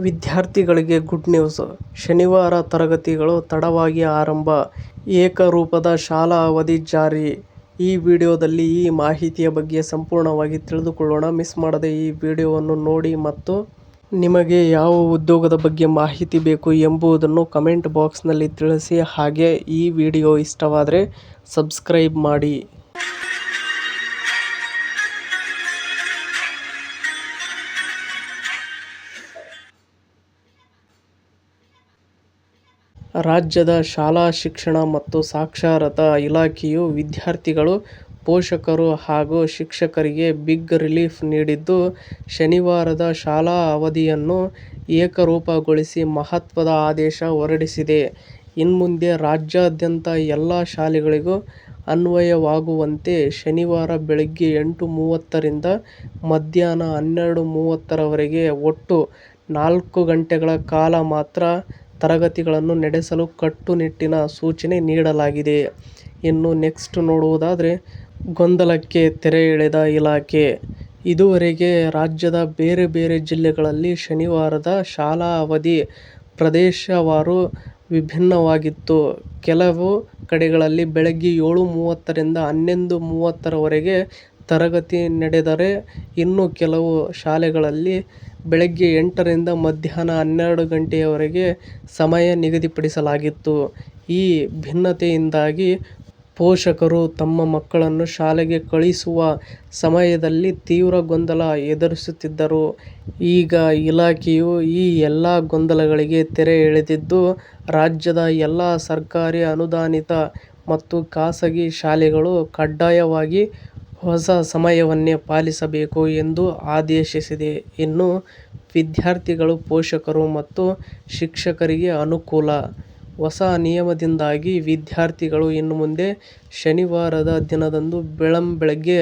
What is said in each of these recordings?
ವಿದ್ಯಾರ್ಥಿಗಳಿಗೆ good news. ಶನಿವಾರ ತರಗತಿಗಳು ತಡವಾಗಿ ಆರಂಭ, ಏಕರೂಪದ ಶಾಲಾ ಅವಧಿ ಜಾರಿ. ಈ ವಿಡಿಯೋದಲ್ಲಿ ಈ ಮಾಹಿತಿಯ ಬಗ್ಗೆ ಸಂಪೂರ್ಣವಾಗಿ ತಿಳಿದುಕೊಳ್ಳೋಣ. ಮಿಸ್ ಮಾಡದೆ ಈ ವಿಡಿಯೋವನ್ನು ನೋಡಿ ಮತ್ತು ನಿಮಗೆ ಯಾವ ಉದ್ಯೋಗದ ಬಗ್ಗೆ ಮಾಹಿತಿ ಬೇಕು ಎಂಬುದನ್ನು ಕಮೆಂಟ್ ಬಾಕ್ಸ್ನಲ್ಲಿ ತಿಳಿಸಿ. ಹಾಗೆ ಈ ವಿಡಿಯೋ ಇಷ್ಟವಾದರೆ ಸಬ್ಸ್ಕ್ರೈಬ್ ಮಾಡಿ. ರಾಜ್ಯದ ಶಾಲಾ ಶಿಕ್ಷಣ ಮತ್ತು ಸಾಕ್ಷರತಾ ಇಲಾಖೆಯು ವಿದ್ಯಾರ್ಥಿಗಳು, ಪೋಷಕರು ಹಾಗೂ ಶಿಕ್ಷಕರಿಗೆ ಬಿಗ್ ರಿಲೀಫ್ ನೀಡಿದ್ದು, ಶನಿವಾರದ ಶಾಲಾ ಅವಧಿಯನ್ನು ಏಕರೂಪಗೊಳಿಸಿ ಮಹತ್ವದ ಆದೇಶ ಹೊರಡಿಸಿದೆ. ಇನ್ಮುಂದೆ ರಾಜ್ಯಾದ್ಯಂತ ಎಲ್ಲ ಶಾಲೆಗಳಿಗೂ ಅನ್ವಯವಾಗುವಂತೆ ಶನಿವಾರ ಬೆಳಗ್ಗೆ 8:30ರಿಂದ ಮಧ್ಯಾಹ್ನ 12:30ರವರೆಗೆ ಒಟ್ಟು 4 ಗಂಟೆಗಳ ಕಾಲ ಮಾತ್ರ ತರಗತಿಗಳನ್ನು ನಡೆಸಲು ಕಟ್ಟುನಿಟ್ಟಿನ ಸೂಚನೆ ನೀಡಲಾಗಿದೆ. ಇನ್ನು ನೆಕ್ಸ್ಟ್ ನೋಡುವುದಾದರೆ, ಗೊಂದಲಕ್ಕೆ ತೆರೆ ಎಳೆದ ಇಲಾಖೆ. ಇದುವರೆಗೆ ರಾಜ್ಯದ ಬೇರೆ ಬೇರೆ ಜಿಲ್ಲೆಗಳಲ್ಲಿ ಶನಿವಾರದ ಶಾಲಾ ಅವಧಿ ಪ್ರದೇಶವಾರು ವಿಭಿನ್ನವಾಗಿತ್ತು. ಕೆಲವು ಕಡೆಗಳಲ್ಲಿ ಬೆಳಗ್ಗೆ 7:30ರಿಂದ 11:30ರವರೆಗೆ ತರಗತಿ ನಡೆದರೆ, ಇನ್ನು ಕೆಲವು ಶಾಲೆಗಳಲ್ಲಿ ಬೆಳಗ್ಗೆ 8ರಿಂದ ಮಧ್ಯಾಹ್ನ 12 ಗಂಟೆಯವರೆಗೆ ಸಮಯ ನಿಗದಿಪಡಿಸಲಾಗಿತ್ತು. ಈ ಭಿನ್ನತೆಯಿಂದಾಗಿ ಪೋಷಕರು ತಮ್ಮ ಮಕ್ಕಳನ್ನು ಶಾಲೆಗೆ ಕಳುಹಿಸುವ ಸಮಯದಲ್ಲಿ ತೀವ್ರ ಗೊಂದಲ ಎದುರಿಸುತ್ತಿದ್ದರು. ಈಗ ಇಲಾಖೆಯು ಈ ಎಲ್ಲ ಗೊಂದಲಗಳಿಗೆ ತೆರೆ ಎಳೆದಿದ್ದು, ರಾಜ್ಯದ ಎಲ್ಲ ಸರ್ಕಾರಿ, ಅನುದಾನಿತ ಮತ್ತು ಖಾಸಗಿ ಶಾಲೆಗಳು ಕಡ್ಡಾಯವಾಗಿ ಹೊಸ ಸಮಯವನ್ನೇ ಪಾಲಿಸಬೇಕು ಎಂದು ಆದೇಶಿಸಿದೆ. ಇನ್ನು ವಿದ್ಯಾರ್ಥಿಗಳು, ಪೋಷಕರು ಮತ್ತು ಶಿಕ್ಷಕರಿಗೆ ಅನುಕೂಲ. ಹೊಸ ನಿಯಮದಿಂದಾಗಿ ವಿದ್ಯಾರ್ಥಿಗಳು ಇನ್ನು ಮುಂದೆ ಶನಿವಾರದ ದಿನದಂದು ಬೆಳ್ಳಂಬೆಳಗ್ಗೆ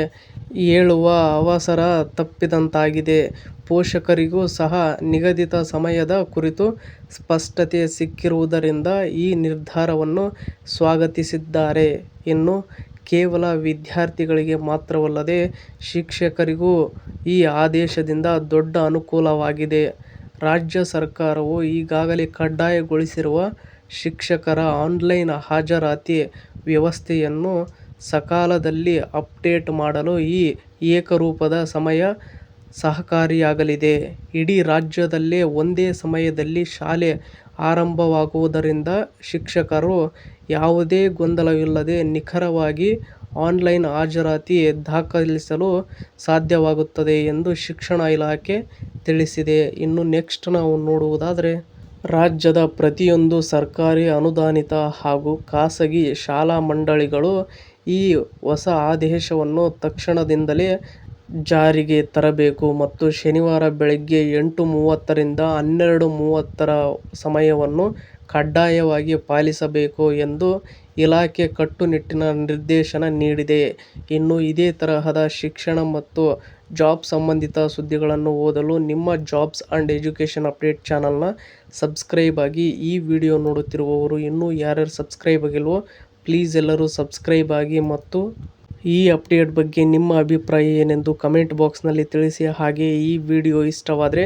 ಏಳುವ ಅವಸರ ತಪ್ಪಿದಂತಾಗಿದೆ. ಪೋಷಕರಿಗೂ ಸಹ ನಿಗದಿತ ಸಮಯದ ಕುರಿತು ಸ್ಪಷ್ಟತೆ ಸಿಕ್ಕಿರುವುದರಿಂದ ಈ ನಿರ್ಧಾರವನ್ನು ಸ್ವಾಗತಿಸಿದ್ದಾರೆ. ಇನ್ನು ಕೇವಲ ವಿದ್ಯಾರ್ಥಿಗಳಿಗೆ ಮಾತ್ರವಲ್ಲದೆ ಶಿಕ್ಷಕರಿಗೂ ಈ ಆದೇಶದಿಂದ ದೊಡ್ಡ ಅನುಕೂಲವಾಗಿದೆ. ರಾಜ್ಯ ಸರ್ಕಾರವು ಈಗಾಗಲೇ ಕಡ್ಡಾಯಗೊಳಿಸಿರುವ ಶಿಕ್ಷಕರ ಆನ್ಲೈನ್ ಹಾಜರಾತಿ ವ್ಯವಸ್ಥೆಯನ್ನು ಸಕಾಲದಲ್ಲಿ ಅಪ್ಡೇಟ್ ಮಾಡಲು ಈ ಏಕರೂಪದ ಸಮಯ ಸಹಕಾರಿಯಾಗಲಿದೆ. ಇಡೀ ರಾಜ್ಯದಲ್ಲೇ ಒಂದೇ ಸಮಯದಲ್ಲಿ ಶಾಲೆ ಆರಂಭವಾಗುವುದರಿಂದ ಶಿಕ್ಷಕರು ಯಾವುದೇ ಗೊಂದಲವಿಲ್ಲದೆ ನಿಖರವಾಗಿ ಆನ್ಲೈನ್ ಹಾಜರಾತಿ ದಾಖಲಿಸಲು ಸಾಧ್ಯವಾಗುತ್ತದೆ ಎಂದು ಶಿಕ್ಷಣ ಇಲಾಖೆ ತಿಳಿಸಿದೆ. ಇನ್ನು ನೆಕ್ಸ್ಟ್ ನಾವು ನೋಡುವುದಾದರೆ, ರಾಜ್ಯದ ಪ್ರತಿಯೊಂದು ಸರ್ಕಾರಿ, ಅನುದಾನಿತ ಹಾಗೂ ಖಾಸಗಿ ಶಾಲಾ ಮಂಡಳಿಗಳು ಈ ಹೊಸ ಆದೇಶವನ್ನು ತಕ್ಷಣದಿಂದಲೇ ಜಾರಿಗೆ ತರಬೇಕು ಮತ್ತು ಶನಿವಾರ ಬೆಳಗ್ಗೆ 8:30ರಿಂದ 12:30ರ ಸಮಯವನ್ನು ಕಡ್ಡಾಯವಾಗಿ ಪಾಲಿಸಬೇಕು ಎಂದು ಇಲಾಖೆ ಕಟ್ಟುನಿಟ್ಟಿನ ನಿರ್ದೇಶನ ನೀಡಿದೆ. ಇನ್ನು ಇದೇ ತರಹದ ಶಿಕ್ಷಣ ಮತ್ತು ಜಾಬ್ ಸಂಬಂಧಿತ ಸುದ್ದಿಗಳನ್ನು ಓದಲು ನಿಮ್ಮ ಜಾಬ್ಸ್ ಅಂಡ್ ಎಜುಕೇಷನ್ ಅಪ್ಡೇಟ್ ಚಾನಲ್ನ ಸಬ್ಸ್ಕ್ರೈಬ್ ಆಗಿ. ಈ ವಿಡಿಯೋ ನೋಡುತ್ತಿರುವವರು ಇನ್ನೂ ಯಾರ್ಯಾರು ಸಬ್ಸ್ಕ್ರೈಬ್ ಆಗಿಲ್ವೋ ಪ್ಲೀಸ್ ಎಲ್ಲರೂ ಸಬ್ಸ್ಕ್ರೈಬ್ ಆಗಿ ಮತ್ತು ಈ ಅಪ್ಡೇಟ್ ಬಗ್ಗೆ ನಿಮ್ಮ ಅಭಿಪ್ರಾಯ ಏನೆಂದು ಕಮೆಂಟ್ ಬಾಕ್ಸ್ನಲ್ಲಿ ತಿಳಿಸಿ. ಹಾಗೆ ಈ ವಿಡಿಯೋ ಇಷ್ಟವಾದರೆ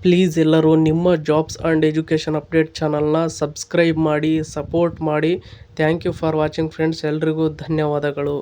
ಪ್ಲೀಸ್ ಎಲ್ಲರೂ ನಿಮ್ಮ ಜಾಬ್ಸ್ ಅಂಡ್ ಎಜುಕೇಷನ್ ಅಪ್ಡೇಟ್ ಚಾನಲ್ನ ಸಬ್ಸ್ಕ್ರೈಬ್ ಮಾಡಿ, ಸಪೋರ್ಟ್ ಮಾಡಿ. Thank you for watching friends. ಎಲ್ರಿಗೂ ಧನ್ಯವಾದಗಳು.